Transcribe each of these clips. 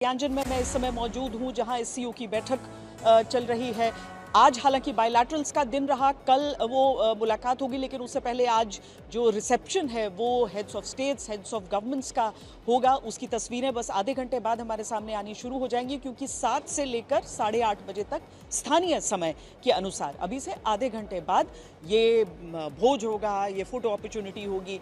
Tianjin में मैं इस समय मौजूद हूं जहां एससीओ की बैठक चल रही है। आज हालांकि बायलैटरल्स का दिन रहा, कल वो मुलाकात होगी, लेकिन उससे पहले आज जो रिसेप्शन है वो heads of states, heads of governments का होगा। उसकी तस्वीरें बस आधे घंटे बाद हमारे सामने आनी शुरू हो जाएंगी, क्योंकि 7 से लेकर 8:30 बजे तक स्थानीय समय के अनुसार अभी से आधे घंटे बाद ये भोज होगा, ये फोटो अपॉर्चुनिटी होगी।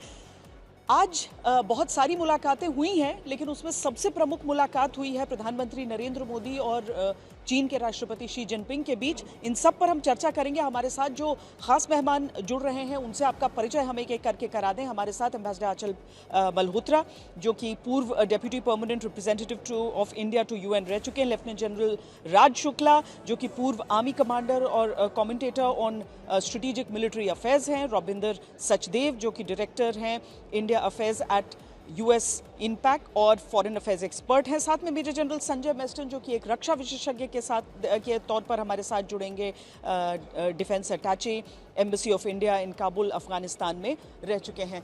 आज बहुत सारी मुलाकातें हुई हैं, लेकिन उसमें सबसे प्रमुख मुलाकात हुई है प्रधानमंत्री नरेंद्र मोदी और चीन के राष्ट्रपति शी जिनपिंग के बीच। इन सब पर हम चर्चा करेंगे। हमारे साथ जो खास मेहमान जुड़ रहे हैं उनसे आपका परिचय हम एक एक करके करा दें। हमारे साथ एम्बेसडर आंचल मल्होत्रा, जो कि पूर्व deputy permanent representative of India to UN रह चुके हैं। लेफ्टिनेंट जनरल राज शुक्ला, जो कि पूर्व आर्मी कमांडर और commentator on strategic military affairs हैं। रविंदर सचदेव, जो कि डायरेक्टर हैं इंडिया अफेयर्स एट यूएस इनपैक और फॉरेन अफेयर्स एक्सपर्ट हैं। साथ में मेजर जनरल संजय मेस्टन, जो कि एक रक्षा विशेषज्ञ के तौर पर हमारे साथ जुड़ेंगे, defence अटैचे embassy of India in Kabul Afghanistan में रह चुके हैं।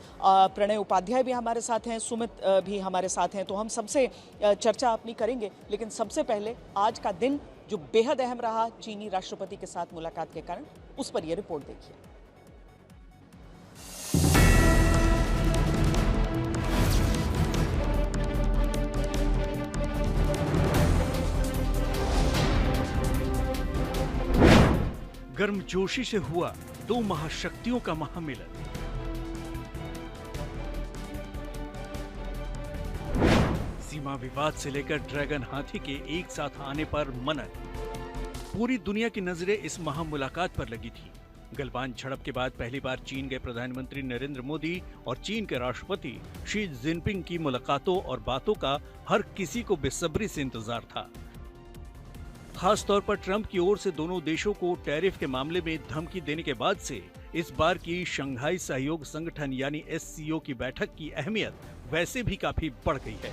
प्रणय उपाध्याय भी हमारे साथ हैं, सुमित भी हमारे साथ हैं। तो हम सबसे चर्चा अपनी करेंगे, लेकिन सबसे पहले आज का दिन जो बेहद अहम रहा चीनी राष्ट्रपति के साथ मुलाकात के कारण, उस पर यह रिपोर्ट देखिए। गर्मजोशी से हुआ दो महाशक्तियों का महामिलन। सीमा विवाद से लेकर ड्रैगन हाथी के एक साथ आने पर मनन। पूरी दुनिया की नजरें इस महामुलाकात पर लगी थी। गलवान झड़प के बाद पहली बार चीन गए प्रधानमंत्री नरेंद्र मोदी और चीन के राष्ट्रपति शी जिनपिंग की मुलाकातों और बातों का हर किसी को बेसब्री से इंतजार था। खास तौर पर ट्रंप की ओर से दोनों देशों को टैरिफ के मामले में धमकी देने के बाद से इस बार की शंघाई सहयोग संगठन यानी एससीओ की बैठक की अहमियत वैसे भी काफी बढ़ गई है।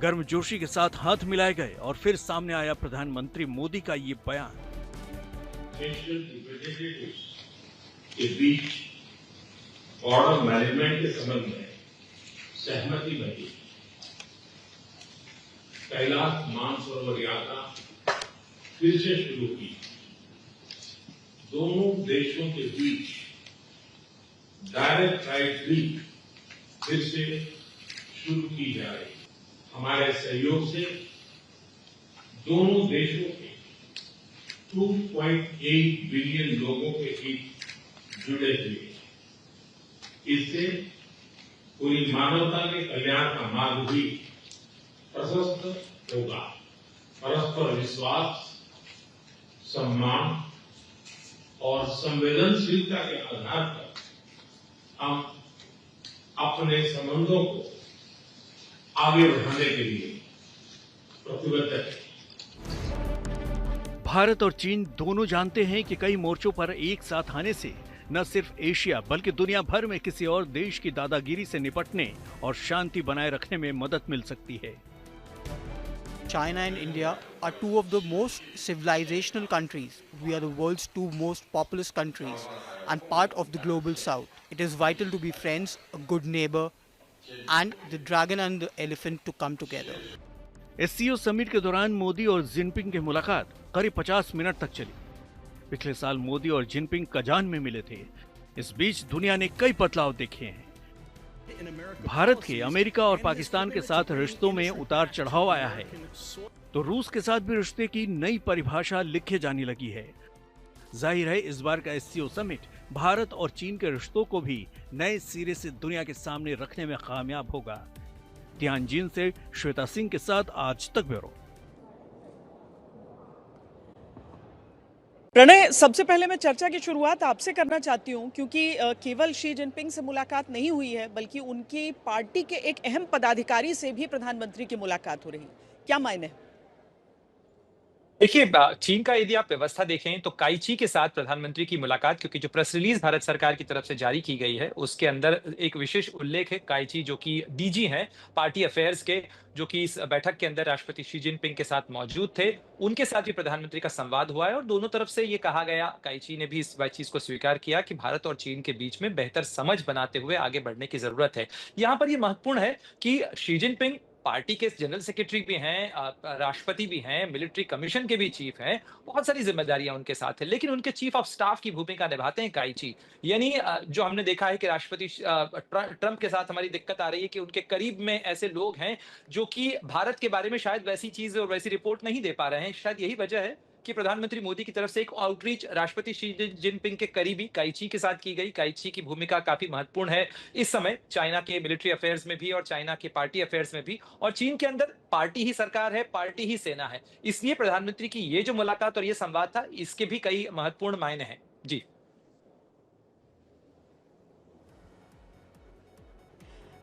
गर्मजोशी के साथ हाथ मिलाए गए और फिर सामने आया प्रधानमंत्री मोदी का ये बयान। के बीच बॉर्डर मैनेजमेंट के संबंध में सहमति बनी। कैलाश मानसरोवर यात्रा फिर से शुरू की। दोनों देशों के बीच डायरेक्ट फ्लाइट भी फिर से शुरू की जा रही। हमारे सहयोग से दोनों देशों के 2.8 बिलियन लोगों के हित जुड़े हुए। इससे पूरी मानवता के कल्याण का मार्ग भी प्रशस्त होगा। परस्पर विश्वास, सम्मान और संवेदनशीलता के आधार पर हम अपने संबंधों को आगे बढ़ाने के लिए प्रतिबद्ध हैं। भारत और चीन दोनों जानते हैं कि कई मोर्चों पर एक साथ आने से न सिर्फ एशिया बल्कि दुनिया भर में किसी और देश की दादागिरी से निपटने और शांति बनाए रखने में मदद मिल सकती है। China and India are two of the most civilizational countries. We are the world's two most populous countries and part of the global south. It is vital to be friends, a good neighbor, and the dragon and the elephant to come together. SCO summit के दौरान मोदी और Jinping की मुलाकात करीब 50 minute तक चली। पिछले साल मोदी और जिनपिंग कजान में मिले थे। इस बीच दुनिया ने कई बदलाव देखे हैं। भारत के अमेरिका और पाकिस्तान के साथ रिश्तों में उतार चढ़ाव आया है, तो रूस के साथ भी रिश्ते की नई परिभाषा लिखे जाने लगी है। जाहिर है इस बार का एससीओ समिट भारत और चीन के रिश्तों को भी नए सिरे से दुनिया के सामने रखने में कामयाब होगा। तियानजिन से श्वेता सिंह के साथ आज तक ब्यूरो। प्रणय, सबसे पहले मैं चर्चा की शुरुआत आपसे करना चाहती हूं, क्योंकि केवल शी जिनपिंग से मुलाकात नहीं हुई है, बल्कि उनकी पार्टी के एक अहम पदाधिकारी से भी प्रधानमंत्री की मुलाकात हो रही। क्या मायने? देखिए, चीन का यदि आप व्यवस्था देखें तो काइची के साथ प्रधानमंत्री की मुलाकात, क्योंकि जो प्रेस रिलीज भारत सरकार की तरफ से जारी की गई है उसके अंदर एक विशेष उल्लेख है काइची जो कि डीजी हैं पार्टी अफेयर्स के, जो कि इस बैठक के अंदर राष्ट्रपति शी जिनपिंग के साथ मौजूद थे। उनके साथ भी प्रधानमंत्री का संवाद हुआ है और दोनों तरफ से ये कहा गया, काइची ने भी इस चीज को स्वीकार किया कि भारत और चीन के बीच में बेहतर समझ बनाते हुए आगे बढ़ने की जरूरत है। यहाँ पर ये महत्वपूर्ण है कि शी जिनपिंग पार्टी के जनरल सेक्रेटरी भी हैं, राष्ट्रपति भी हैं, मिलिट्री कमीशन के भी चीफ हैं, बहुत सारी जिम्मेदारियां उनके साथ है, लेकिन उनके चीफ ऑफ स्टाफ की भूमिका निभाते हैं काइची। यानी जो हमने देखा है कि राष्ट्रपति ट्रंप के साथ हमारी दिक्कत आ रही है कि उनके करीब में ऐसे लोग हैं जो कि भारत के बारे में शायद वैसी चीज और वैसी रिपोर्ट नहीं दे पा रहे हैं। शायद यही वजह है कि प्रधानमंत्री मोदी की तरफ से एक आउटरीच राष्ट्रपति शी जिनपिंग के करीबी काइची के साथ की गई। काइची की भूमिका काफी महत्वपूर्ण है इस समय चाइना के मिलिट्री अफेयर्स में भी और चाइना के पार्टी अफेयर्स में भी, और चीन के अंदर पार्टी ही सरकार है, पार्टी ही सेना है। इसलिए प्रधानमंत्री की ये जो मुलाकात और ये संवाद था, इसके भी कई महत्वपूर्ण मायने हैं। जी।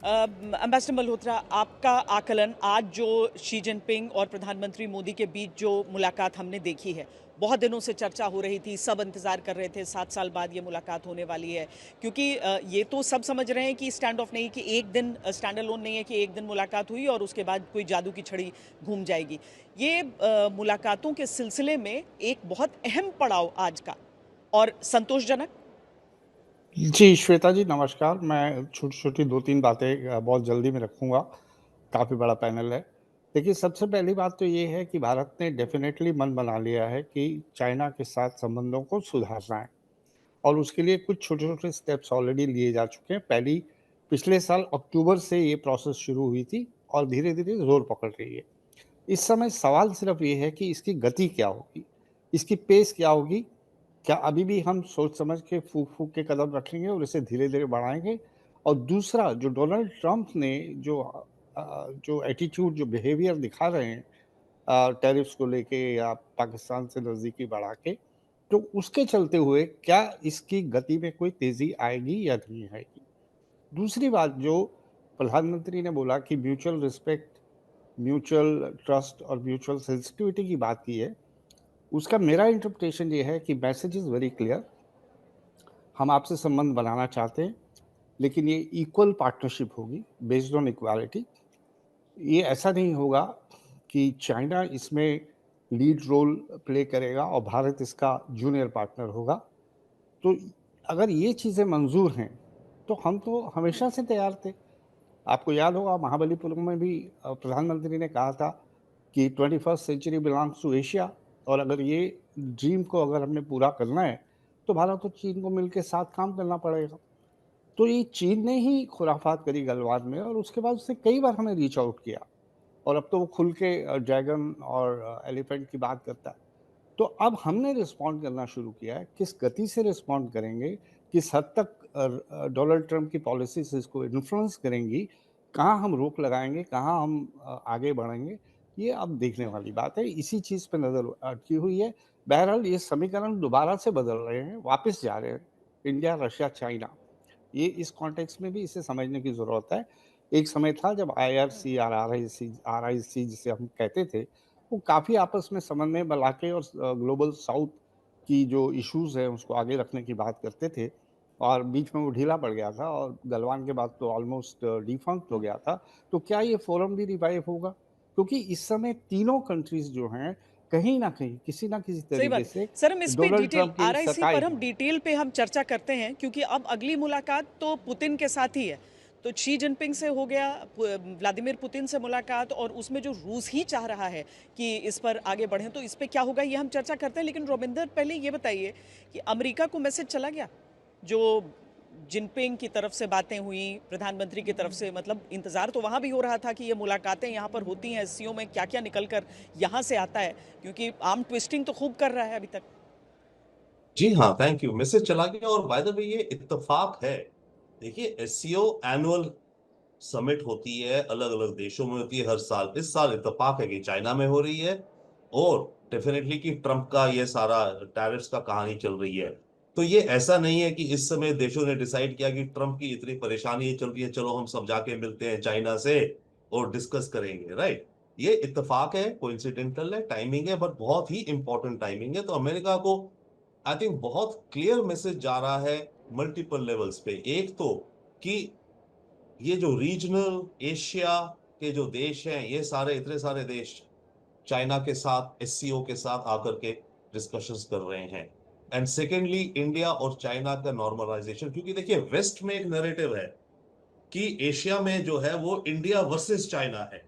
एम्बेसडर मल्होत्रा, आपका आकलन, आज जो शी जिनपिंग और प्रधानमंत्री मोदी के बीच जो मुलाकात हमने देखी है, बहुत दिनों से चर्चा हो रही थी, सब इंतजार कर रहे थे 7 साल बाद ये मुलाकात होने वाली है, क्योंकि ये तो सब समझ रहे हैं कि स्टैंड ऑफ नहीं, कि एक दिन स्टैंड अलोन नहीं है, कि एक दिन मुलाकात हुई और उसके बाद कोई जादू की छड़ी घूम जाएगी। ये मुलाकातों के सिलसिले में एक बहुत अहम पड़ाव आज का, और संतोषजनक। जी, श्वेता जी नमस्कार। मैं छोटी-छोटी 2-3 बातें बहुत जल्दी में रखूँगा, काफ़ी बड़ा पैनल है। देखिए, सबसे पहली बात तो ये है कि भारत ने डेफ़िनेटली मन बना लिया है कि चाइना के साथ संबंधों को सुधारना है और उसके लिए कुछ छोटे-छोटे स्टेप्स ऑलरेडी लिए जा चुके हैं। पिछले साल अक्टूबर से ये प्रोसेस शुरू हुई थी और धीरे-धीरे ज़ोर पकड़ रही है। इस समय सवाल सिर्फ़ ये है कि इसकी गति क्या होगी? इसकी पेस क्या होगी? क्या अभी भी हम सोच समझ के फूँक-फूँक के कदम रखेंगे और इसे धीरे-धीरे बढ़ाएँगे? और दूसरा, जो डोनाल्ड ट्रंप ने जो एटीट्यूड, जो बिहेवियर दिखा रहे हैं टैरिफ्स को लेके या पाकिस्तान से नज़दीकी बढ़ा के, तो उसके चलते हुए क्या इसकी गति में कोई तेज़ी आएगी या नहीं आएगी? दूसरी बात, जो प्रधानमंत्री ने बोला कि म्यूचुअल रिस्पेक्ट, म्यूचुअल ट्रस्ट और म्यूचुअल सेंसिटिविटी की बात की है, उसका मेरा इंटरप्रिटेशन ये है कि मैसेज इज़ वेरी क्लियर। हम आपसे संबंध बनाना चाहते हैं, लेकिन ये इक्वल पार्टनरशिप होगी, बेस्ड ऑन इक्वालिटी। ये ऐसा नहीं होगा कि चाइना इसमें लीड रोल प्ले करेगा और भारत इसका जूनियर पार्टनर होगा। तो अगर ये चीज़ें मंजूर हैं, तो हम तो हमेशा से तैयार थे। आपको याद होगा महाबलीपुरम में भी प्रधानमंत्री ने कहा था कि 21st century belongs to Asia, और अगर ये ड्रीम को अगर हमने पूरा करना है तो भारत और चीन को मिलकर साथ काम करना पड़ेगा। तो ये चीन ने ही खुराफात करी गलवान में और उसके बाद उसने कई बार हमें रीच आउट किया और अब तो वो खुल के ड्रैगन और एलिफेंट की बात करता है। तो अब हमने रिस्पॉन्ड करना शुरू किया है। किस गति से रिस्पॉन्ड करेंगे, किस हद तक डोनाल्ड ट्रंप की पॉलिसीज इसको इन्फ्लुएंस करेंगी, कहाँ हम रोक लगाएंगे, कहाँ हम आगे बढ़ेंगे, ये अब देखने वाली बात है। इसी चीज़ पे नज़र अटकी हुई है। बहरहाल ये समीकरण दोबारा से बदल रहे हैं, वापस जा रहे हैं, इंडिया, रशिया, चाइना। ये इस कॉन्टेक्स्ट में भी इसे समझने की ज़रूरत है। एक समय था जब IRC और RIC जिसे हम कहते थे, वो काफ़ी आपस में समन्वय बना के और ग्लोबल साउथ की जो इश्यूज़ हैं उसको आगे रखने की बात करते थे, और बीच में वो ढीला पड़ गया था और गलवान के बाद तो ऑलमोस्ट डिफंक्ट हो गया था। तो क्या ये फोरम भी रिवाइव होगा? क्योंकि इस समय तीनों कंट्रीज़ जो हैं, कहीं न कहीं, किसी न किसी सही तरीके बात। से सर, हम इस पे डोनाल्ड डिटेल ट्रंप की RIC सताई पर हम हैं। डिटेल पे हम चर्चा करते हैं, क्योंकि अब अगली मुलाकात तो पुतिन के साथ ही है। तो शी जिनपिंग से हो गया, व्लादिमीर पुतिन से मुलाकात, और उसमें जो रूस ही चाह रहा है कि इस पर आगे बढ़ें, तो इस पे क्या होगा ये हम चर्चा करते हैं। लेकिन रोमिंदर, पहले ये बताइए कि अमेरिका को मैसेज चला गया, जो जिनपिंग की तरफ से बातें हुई, प्रधानमंत्री की तरफ से, मतलब इंतजार तो वहाँ भी हो रहा था कि ये मुलाकातें यहाँ पर होती हैं, SCO में क्या क्या निकल कर यहाँ से आता है, क्योंकि आर्म ट्विस्टिंग तो खूब कर रहा है अभी तक। जी हाँ, थैंक यू। मैसेज चला गया और बाय द वे ये इत्तेफाक है। देखिए, एससीओ एनुअल समिट होती है, अलग अलग देशों में होती है हर साल। इस साल इत्तेफाक है कि चाइना में हो रही है, और डेफिनेटली कि ट्रंप का ये सारा टैरिफ्स का कहानी चल रही है। तो ये ऐसा नहीं है कि इस समय देशों ने डिसाइड किया कि ट्रंप की इतनी परेशानी चल रही है, चलो हम सब जाके मिलते हैं चाइना से और डिस्कस करेंगे, राइट। ये इत्तेफाक है, कोइंसिडेंटल है, टाइमिंग है, बट बहुत ही इंपॉर्टेंट टाइमिंग है। तो अमेरिका को आई थिंक बहुत क्लियर मैसेज जा रहा है मल्टीपल लेवल्स पे। एक तो कि ये जो रीजनल एशिया के जो देश हैं, ये सारे इतने सारे देश चाइना के साथ एससीओ के साथ आकर के डिस्कशंस कर रहे हैं। एंड सेकेंडली इंडिया और चाइना का नॉर्मलाइजेशन, क्योंकि देखिए वेस्ट में एक नैरेटिव है कि एशिया में जो है वो इंडिया वर्सेस चाइना है।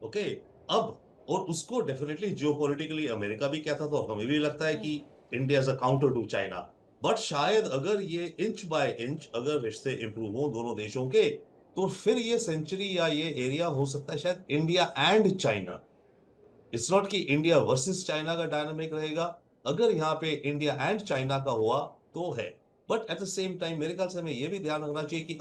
ओके, अब और उसको डेफिनेटली जियोपॉलिटिकली अमेरिका भी कहता था, तो हमें भी लगता है कि India is a counter to China. But शायद अगर ये इंच बाय इंच अगर रिश्ते इंप्रूव हो दोनों देशों के, तो फिर ये सेंचुरी या ये एरिया हो सकता है शायद India and China. It's not कि इंडिया वर्सेस चाइना का डायनामिक रहेगा, अगर यहाँ पे इंडिया एंड चाइना का हुआ तो है। But at the same time मेरे ख्याल से हमें ये भी ध्यान रखना चाहिए कि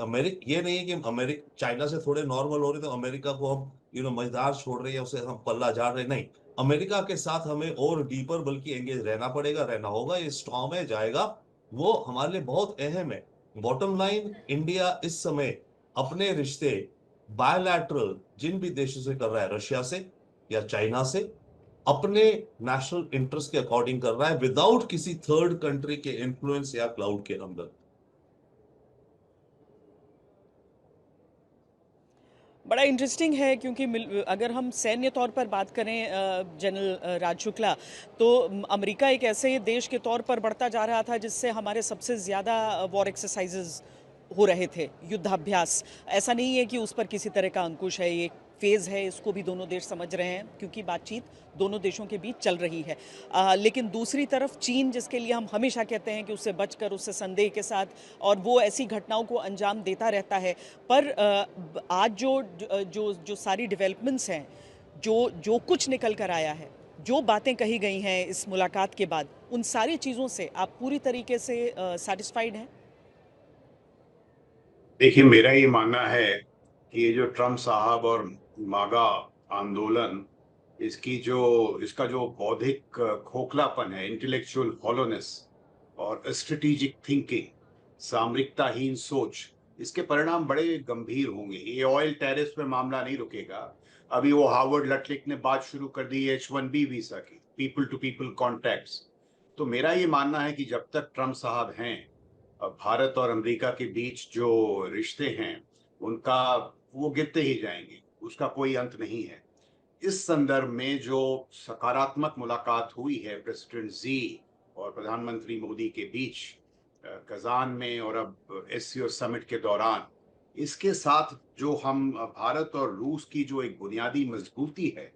ये नहीं है कि अमेरिका चाइना से थोड़े नॉर्मल हो रहे तो अमेरिका को हम मजेदार छोड़ रहे हैं, उसे हम पल्ला झाड़ रहे, नहीं। अमेरिका के साथ हमें और डीपर बल्कि एंगेज रहना पड़ेगा, रहना होगा। ये स्टॉर्म है, जाएगा, वो हमारे लिए बहुत अहम है। बॉटम लाइन, इंडिया इस समय अपने रिश्ते बायलैटरल जिन भी देशों से कर रहा है, रशिया से या चाइना से, अपने नेशनल इंटरेस्ट के अकॉर्डिंग कर रहा है, विदाउट किसी थर्ड कंट्री के इन्फ्लुएंस या क्लाउड के अंदर। बड़ा इंटरेस्टिंग है क्योंकि अगर हम सैन्य तौर पर बात करें जनरल राज शुक्ला, तो अमेरिका एक ऐसे देश के तौर पर बढ़ता जा रहा था जिससे हमारे सबसे ज़्यादा वॉर एक्सरसाइजेज हो रहे थे, युद्धाभ्यास। ऐसा नहीं है कि उस पर किसी तरह का अंकुश है, ये फेज़ है, इसको भी दोनों देश समझ रहे हैं क्योंकि बातचीत दोनों देशों के बीच चल रही है। लेकिन दूसरी तरफ चीन, जिसके लिए हम हमेशा कहते हैं कि उससे बचकर, उससे संदेह के साथ, और वो ऐसी घटनाओं को अंजाम देता रहता है। पर आज जो सारी डेवलपमेंट्स हैं, जो कुछ निकल कर आया है, जो बातें कही गई हैं इस मुलाकात के बाद, उन सारी चीज़ों से आप पूरी तरीके से सेटिस्फाइड हैं? देखिए, मेरा ये मानना है कि ये जो ट्रम्प साहब और मागा आंदोलन, इसका जो बौद्धिक खोखलापन है, इंटेलेक्चुअल हॉलोनेस और स्ट्रेटेजिक थिंकिंग, सामरिकताहीन सोच, इसके परिणाम बड़े गंभीर होंगे। ये ऑयल टैरिफ में मामला नहीं रुकेगा। अभी वो हार्वर्ड लटलिक ने बात शुरू कर दी H-1B वीजा की, पीपल टू पीपल कॉन्टैक्ट्स। तो मेरा ये मानना है कि जब तक ट्रम्प साहब हैं, भारत और अमेरिका के बीच जो रिश्ते हैं उनका वो गिरते ही जाएंगे, उसका कोई अंत नहीं है। इस संदर्भ में जो सकारात्मक मुलाकात हुई है प्रेसिडेंट जी और प्रधानमंत्री मोदी के बीच कजान में और अब एससीओ समिट के दौरान, इसके साथ जो हम भारत और रूस की जो एक बुनियादी मजबूती है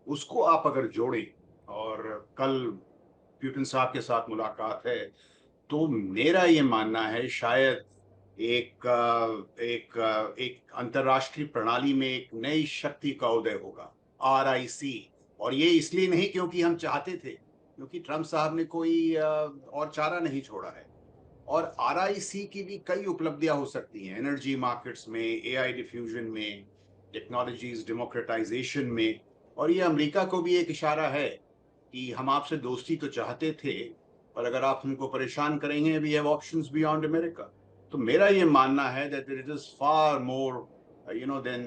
उसको आप अगर जोड़ें, और कल पुतिन साहब के साथ मुलाकात है, तो मेरा ये मानना है शायद एक अंतर्राष्ट्रीय प्रणाली में एक नई शक्ति का उदय होगा, RIC। और ये इसलिए नहीं क्योंकि हम चाहते थे, क्योंकि ट्रम्प साहब ने कोई और चारा नहीं छोड़ा है। और RIC की भी कई उपलब्धियां हो सकती हैं, एनर्जी मार्केट्स में, AI डिफ्यूजन में, टेक्नोलॉजीज डेमोक्रेटाइजेशन में। और ये अमेरिका को भी एक इशारा है कि हम आपसे दोस्ती तो चाहते थे, पर अगर आप हमको परेशान करेंगे, we have options beyond America. तो मेरा ये मानना है that it is far more than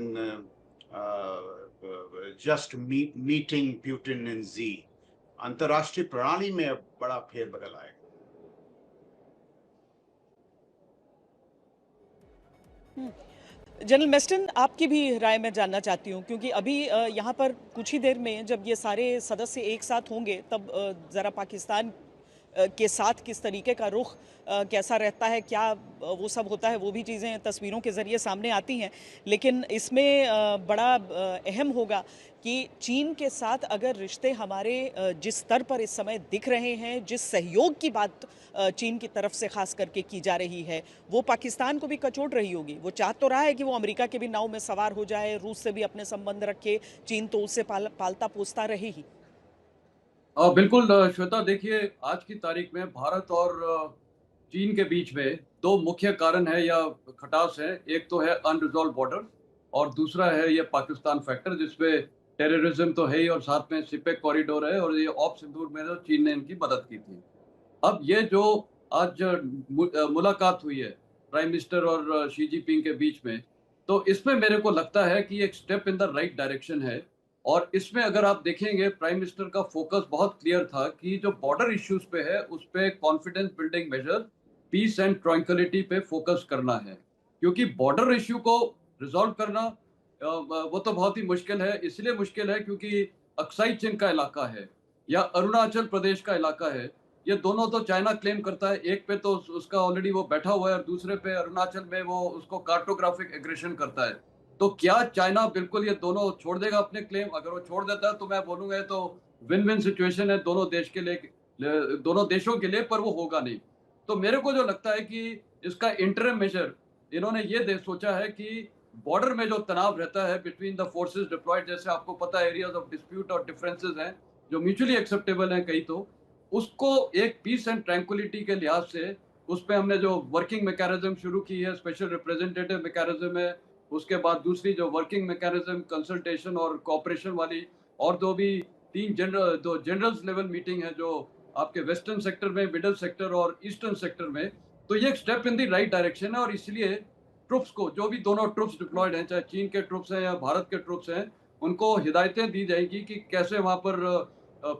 just meeting Putin and Xi. अंतर्राष्ट्रीय प्रणाली में अब बड़ा फेरबदल आएगा। जनरल मेस्टन, आपकी भी राय मैं जानना चाहती हूँ, क्योंकि अभी यहाँ पर कुछ ही देर में जब ये सारे सदस्य एक साथ होंगे, तब ज़रा पाकिस्तान के साथ किस तरीके का रुख कैसा रहता है, क्या वो सब होता है, वो भी चीज़ें तस्वीरों के ज़रिए सामने आती हैं। लेकिन इसमें बड़ा अहम होगा कि चीन के साथ अगर रिश्ते हमारे जिस स्तर पर इस समय दिख रहे हैं, जिस सहयोग की बात चीन की तरफ से खास करके की जा रही है, वो पाकिस्तान को भी कचोट रही होगी। वो चाह तो रहा है कि वो अमेरिका के भी नाव में सवार हो जाए, रूस से भी अपने संबंध रखे, चीन तो उससे पालता पोसता रहे ही। बिल्कुल श्वेता, देखिए आज की तारीख में भारत और चीन के बीच में दो मुख्य कारण है या खटास है। एक तो है अनरिजॉल्व बॉर्डर और दूसरा है ये पाकिस्तान फैक्टर, जिसमें टेररिज्म तो है ही और साथ में सिपेक कॉरिडोर है, और ये ऑप सिंदूर में तो चीन ने इनकी मदद की थी। अब ये जो आज मुलाकात हुई है प्राइम मिनिस्टर और शी जिनपिंग के बीच में, तो इसमें मेरे को लगता है कि एक step in the right direction है। और इसमें अगर आप देखेंगे प्राइम मिनिस्टर का फोकस बहुत क्लियर था कि जो बॉर्डर इश्यूज पे है उस पे confidence building measure, peace and tranquillity पे फोकस करना है, क्योंकि बॉर्डर इश्यू को रिजॉल्व करना वो तो बहुत ही मुश्किल है। इसलिए मुश्किल है क्योंकि अक्साई चीन का इलाका है या अरुणाचल प्रदेश का इलाका है, ये दोनों तो चाइना क्लेम करता है। एक पे तो उसका ऑलरेडी वो बैठा हुआ है और दूसरे पे अरुणाचल में वो उसको कार्टोग्राफिक एग्रेशन करता है। तो क्या चाइना बिल्कुल ये दोनों छोड़ देगा अपने क्लेम? अगर वो छोड़ देता है तो मैं बोलूंगा ये तो विन विन सिचुएशन है दोनों देश के लिए, दोनों देशों के लिए, पर वो होगा नहीं। तो मेरे को जो लगता है कि इसका इंटरिम मेजर इन्होंने ये सोचा है कि बॉर्डर में जो तनाव रहता है बिटवीन द फोर्सेस डिप्लॉयड, जैसे आपको पता है एरियाज ऑफ डिस्प्यूट और डिफरेंसेस हैं जो म्यूचुअली एक्सेप्टेबल हैं कई, तो उसको एक पीस एंड ट्रैंक्विलिटी के लिहाज से उस पर हमने जो वर्किंग मैकेनिज्म शुरू की है, स्पेशल रिप्रेजेंटेटिव मैकेनिज्म है, उसके बाद दूसरी जो वर्किंग मैकेनिज्म कंसल्टेशन और कोऑपरेशन वाली, और दो जनरल्स लेवल मीटिंग है जो आपके वेस्टर्न सेक्टर में, मिडिल सेक्टर और ईस्टर्न सेक्टर में। तो ये एक step in the right direction है और इसलिए ट्रुप्स को, जो भी दोनों ट्रुप्स डिप्लॉयड हैं, चाहे चीन के ट्रुप्स हैं या भारत के ट्रुप्स हैं, उनको हिदायतें दी जाएगी कि कैसे वहाँ पर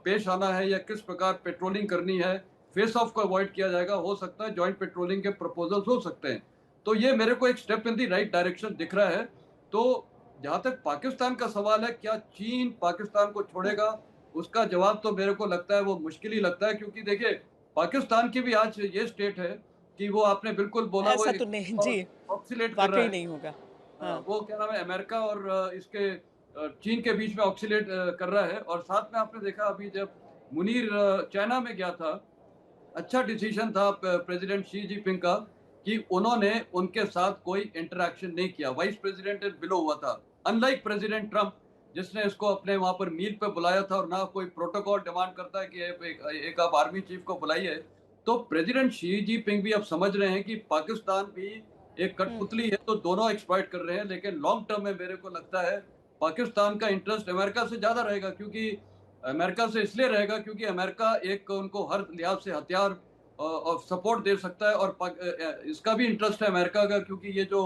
पेश आना है या किस प्रकार पेट्रोलिंग करनी है। फेस ऑफ को अवॉइड किया जाएगा, हो सकता है जॉइंट पेट्रोलिंग के प्रपोजल्स हो सकते हैं। तो ये मेरे को एक स्टेप इन दी राइट डायरेक्शन दिख रहा है। तो जहाँ तक पाकिस्तान का सवाल है, क्या चीन पाकिस्तान को छोड़ेगा, उसका जवाब तो मेरे को लगता है वो मुश्किल ही लगता है, क्योंकि देखिए पाकिस्तान की भी आज ये स्टेट है कि वो आपने बिल्कुल बोला ऐसा तो नहीं जी, ऑक्सीलेट कर रहा है। नहीं होगा। हाँ। वो क्या नाम है, अमेरिका और इसके चीन के बीच में ऑक्सीलेट कर रहा है। और साथ में आपने देखा अभी जब मुनीर चाइना में गया था, अच्छा डिसीजन था प्रेसिडेंट शी जिनपिंग का कि उन्होंने उनके साथ कोई इंटरैक्शन नहीं किया, वाइस प्रेसिडेंट बिलो हुआ था, अनलाइक प्रेसिडेंट ट्रंप जिसने इसको अपने वहां पर मील पे बुलाया था और ना कोई प्रोटोकॉल डिमांड करता है कि एक आप आर्मी चीफ को बुलाइए। तो प्रेसिडेंट शी जिनपिंग भी अब समझ रहे हैं कि पाकिस्तान भी एक कठपुतली है, तो दोनों एक्सप्लॉइट कर रहे हैं। लेकिन लॉन्ग टर्म में मेरे को लगता है पाकिस्तान का इंटरेस्ट अमेरिका से ज्यादा रहेगा, क्योंकि अमेरिका से इसलिए रहेगा क्योंकि अमेरिका एक उनको हर लिहाज से हथियार और सपोर्ट दे सकता है, और इसका भी इंटरेस्ट है अमेरिका का, क्योंकि ये जो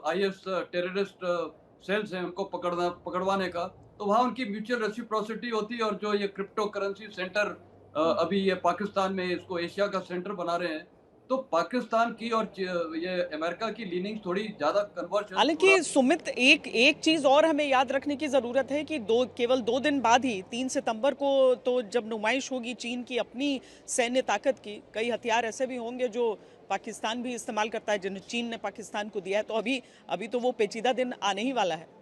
आईएस टेररिस्ट सेल्स हैं उनको पकड़वाने का, तो वहाँ उनकी म्यूचुअल रेसिप्रोसिटी होती है। और जो ये क्रिप्टो करेंसी सेंटर अभी ये पाकिस्तान में इसको एशिया का सेंटर बना रहे हैं, तो पाकिस्तान की और ये अमेरिका की लीनिंग थोड़ी ज्यादा कन्वर्ज। हालांकि सुमित, एक चीज और हमें याद रखने की जरूरत है कि केवल 2 दिन बाद ही 3 सितंबर को तो जब नुमाइश होगी चीन की अपनी सैन्य ताकत की, कई हथियार ऐसे भी होंगे जो पाकिस्तान भी इस्तेमाल करता है जिन्हें चीन ने पाकिस्तान को दिया है। तो अभी तो वो पेचीदा दिन आने ही वाला है।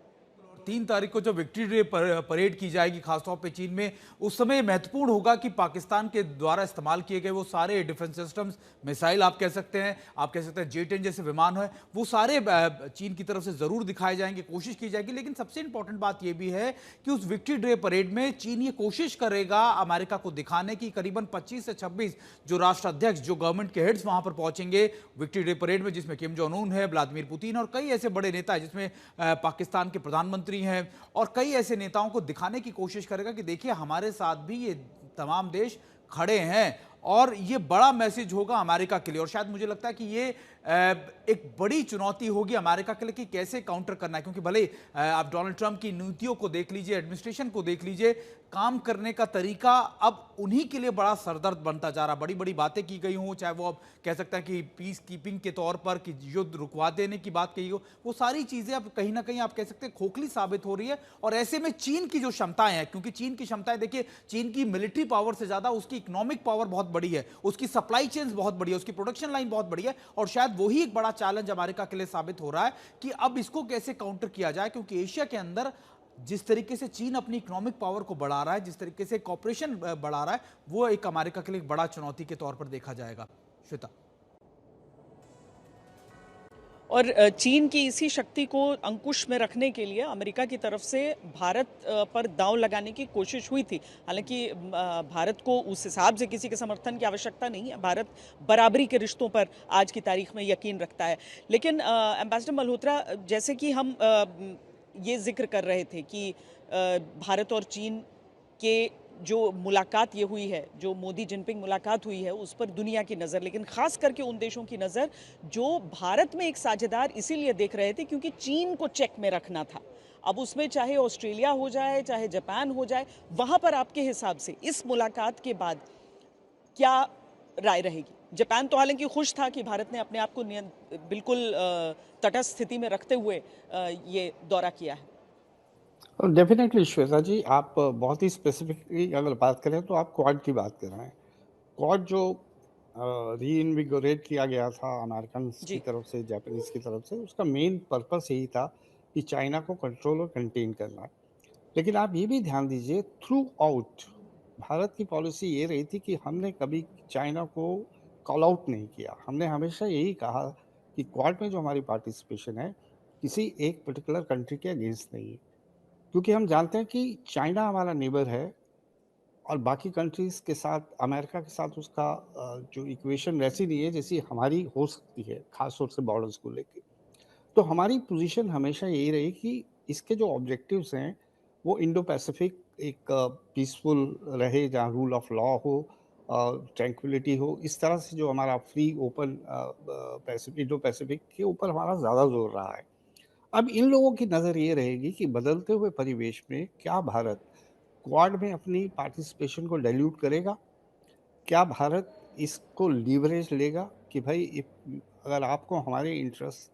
3 तारीख को जब विक्ट्री डे परेड की जाएगी खासतौर पे चीन में, उस समय महत्वपूर्ण होगा कि पाकिस्तान के द्वारा इस्तेमाल किए गए वो सारे डिफेंस सिस्टम्स, मिसाइल आप कह सकते हैं, J-10 जैसे विमान है, वो सारे चीन की तरफ से जरूर दिखाए जाएंगे, कोशिश की जाएगी। लेकिन सबसे इंपॉर्टेंट बात यह भी है कि उस विक्ट्री डे परेड में चीन ये कोशिश करेगा अमेरिका को दिखाने की, करीबन 25 से 26 जो राष्ट्राध्यक्ष, जो गवर्नमेंट के हेड्स वहां पर पहुंचेंगे विक्ट्री डे परेड में, जिसमें किम जोंग उन है, व्लादिमीर पुतिन और कई ऐसे बड़े नेता, जिसमें पाकिस्तान के प्रधानमंत्री हैं और कई ऐसे नेताओं को दिखाने की कोशिश करेगा कि देखिए हमारे साथ भी ये तमाम देश खड़े हैं। और ये बड़ा मैसेज होगा अमेरिका के लिए, और शायद मुझे लगता है कि ये एक बड़ी चुनौती होगी अमेरिका के लिए कि कैसे काउंटर करना है, क्योंकि भले आप डोनाल्ड ट्रंप की नीतियों को देख लीजिए, एडमिनिस्ट्रेशन को देख लीजिए, काम करने का तरीका अब उन्हीं के लिए बड़ा सरदर्द बनता जा रहा। बड़ी बड़ी बातें की गई हों, चाहे वो आप कह सकते हैं कि पीस कीपिंग के तौर पर कि युद्ध रुकवा देने की बात कही हो, वो सारी चीजें अब कहीं ना कहीं आप कह सकते हैं खोखली साबित हो रही है। और ऐसे में चीन की जो क्षमताएं हैं, क्योंकि चीन की क्षमताएं देखिए, चीन की मिलिट्री पावर से ज्यादा उसकी इकोनॉमिक पावर बहुत बड़ी है, उसकी सप्लाई चेन्स बहुत बड़ी है, उसकी प्रोडक्शन लाइन बहुत बड़ी है, और शायद वही एक बड़ा चैलेंज अमेरिका के लिए साबित हो रहा है कि अब इसको कैसे काउंटर किया जाए। क्योंकि एशिया के अंदर जिस तरीके से चीन अपनी इकोनॉमिक पावर को बढ़ा रहा है, जिस तरीके से कॉपरेशन बढ़ा रहा है, वो एक अमेरिका के लिए एक बड़ा चुनौती के तौर पर देखा जाएगा। श्वेता, और चीन की इसी शक्ति को अंकुश में रखने के लिए अमेरिका की तरफ से भारत पर दांव लगाने की कोशिश हुई थी। हालांकि भारत को उस हिसाब से किसी के समर्थन की आवश्यकता नहीं है, भारत बराबरी के रिश्तों पर आज की तारीख में यकीन रखता है। लेकिन एम्बेसडर मल्होत्रा, जैसे कि हम ये जिक्र कर रहे थे कि भारत और चीन के जो मुलाकात ये हुई है, जो मोदी जिनपिंग मुलाकात हुई है, उस पर दुनिया की नज़र, लेकिन खास करके उन देशों की नज़र जो भारत में एक साझेदार इसीलिए देख रहे थे क्योंकि चीन को चेक में रखना था। अब उसमें चाहे ऑस्ट्रेलिया हो जाए, चाहे जापान हो जाए, वहाँ पर आपके हिसाब से इस मुलाकात के बाद क्या राय रहेगी? जापान तो हालांकि खुश था कि भारत ने अपने आप को बिल्कुल तटस्थ स्थिति में रखते हुए ये दौरा किया है। डेफिनेटली श्वेता जी, आप बहुत ही स्पेसिफिकली अगर बात करें तो आप क्वाड की बात कर रहे हैं। क्वाड जो रीइन्विगोरेट किया गया था अमेरिकन की जी। तरफ से, जापानीज की तरफ से, उसका मेन पर्पस यही था कि चाइना को कंट्रोल और कंटेन करना है। लेकिन आप ये भी ध्यान दीजिए, थ्रू आउट भारत की पॉलिसी ये रही थी कि हमने कभी चाइना को कॉल आउट नहीं किया। हमने हमेशा यही कहा कि क्वाड में जो हमारी पार्टिसिपेशन है किसी एक पर्टिकुलर कंट्री के अगेंस्ट नहीं है, क्योंकि हम जानते हैं कि चाइना हमारा नेबर है और बाकी कंट्रीज़ के साथ, अमेरिका के साथ उसका जो इक्वेशन वैसी नहीं है जैसी हमारी हो सकती है, ख़ास तौर से बॉर्डर्स को लेके। तो हमारी पोजीशन हमेशा यही रही कि इसके जो ऑब्जेक्टिव्स हैं, वो इंडो पैसिफिक एक पीसफुल रहे, जहाँ रूल ऑफ लॉ हो, ट्रैंक्विलिटी हो। इस तरह से जो हमारा free open Pacific, Indo Pacific के ऊपर हमारा ज़्यादा ज़ोर रहा है। अब इन लोगों की नज़र ये रहेगी कि बदलते हुए परिवेश में क्या भारत क्वाड में अपनी पार्टिसिपेशन को डाइल्यूट करेगा? क्या भारत इसको लीवरेज लेगा कि भाई अगर आपको हमारे इंटरेस्ट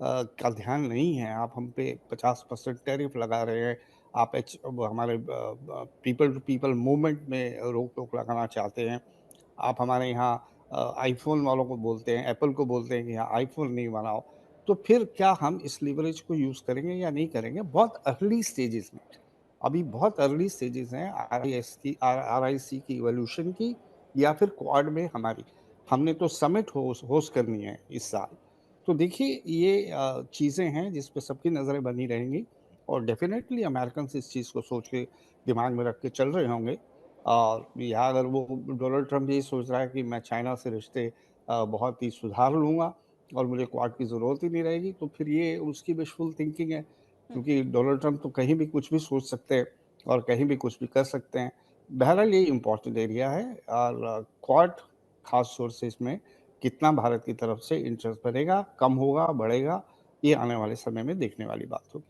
का ध्यान नहीं है, आप हम पे 50% टैरिफ लगा रहे हैं, आप हमारे पीपल टू पीपल मूवमेंट में रोक टोक लगाना चाहते हैं, आप हमारे यहाँ आईफोन वालों को बोलते हैं, एप्पल को बोलते हैं कि यहाँ आईफोन नहीं बनाओ, तो फिर क्या हम इस लीवरेज को यूज़ करेंगे या नहीं करेंगे? बहुत अर्ली स्टेजेस में, अभी बहुत अर्ली स्टेजेस हैं आरआईसी की इवोल्यूशन की, या फिर क्वाड में हमारी। हमने तो समिट होस्ट करनी है इस साल। तो देखिए, ये चीज़ें हैं जिस पे सबकी नज़रें बनी रहेंगी और डेफ़िनेटली अमेरिकन्स इस चीज़ को सोच के दिमाग में रख के चल रहे होंगे। और या अगर वो डोनाल्ड ट्रम्प यही सोच रहा है कि मैं चाइना से रिश्ते बहुत ही सुधार लूँगा और मुझे क्वाड की ज़रूरत ही नहीं रहेगी, तो फिर ये उसकी विशफुल थिंकिंग है, क्योंकि डोनाल्ड ट्रम्प तो कहीं भी कुछ भी सोच सकते हैं और कहीं भी कुछ भी कर सकते हैं। बहरहाल ये इम्पोर्टेंट एरिया है और क्वाड खास तौर से इसमें कितना भारत की तरफ से इंटरेस्ट बढ़ेगा, कम होगा, बढ़ेगा, ये आने वाले समय में देखने वाली बात होगी।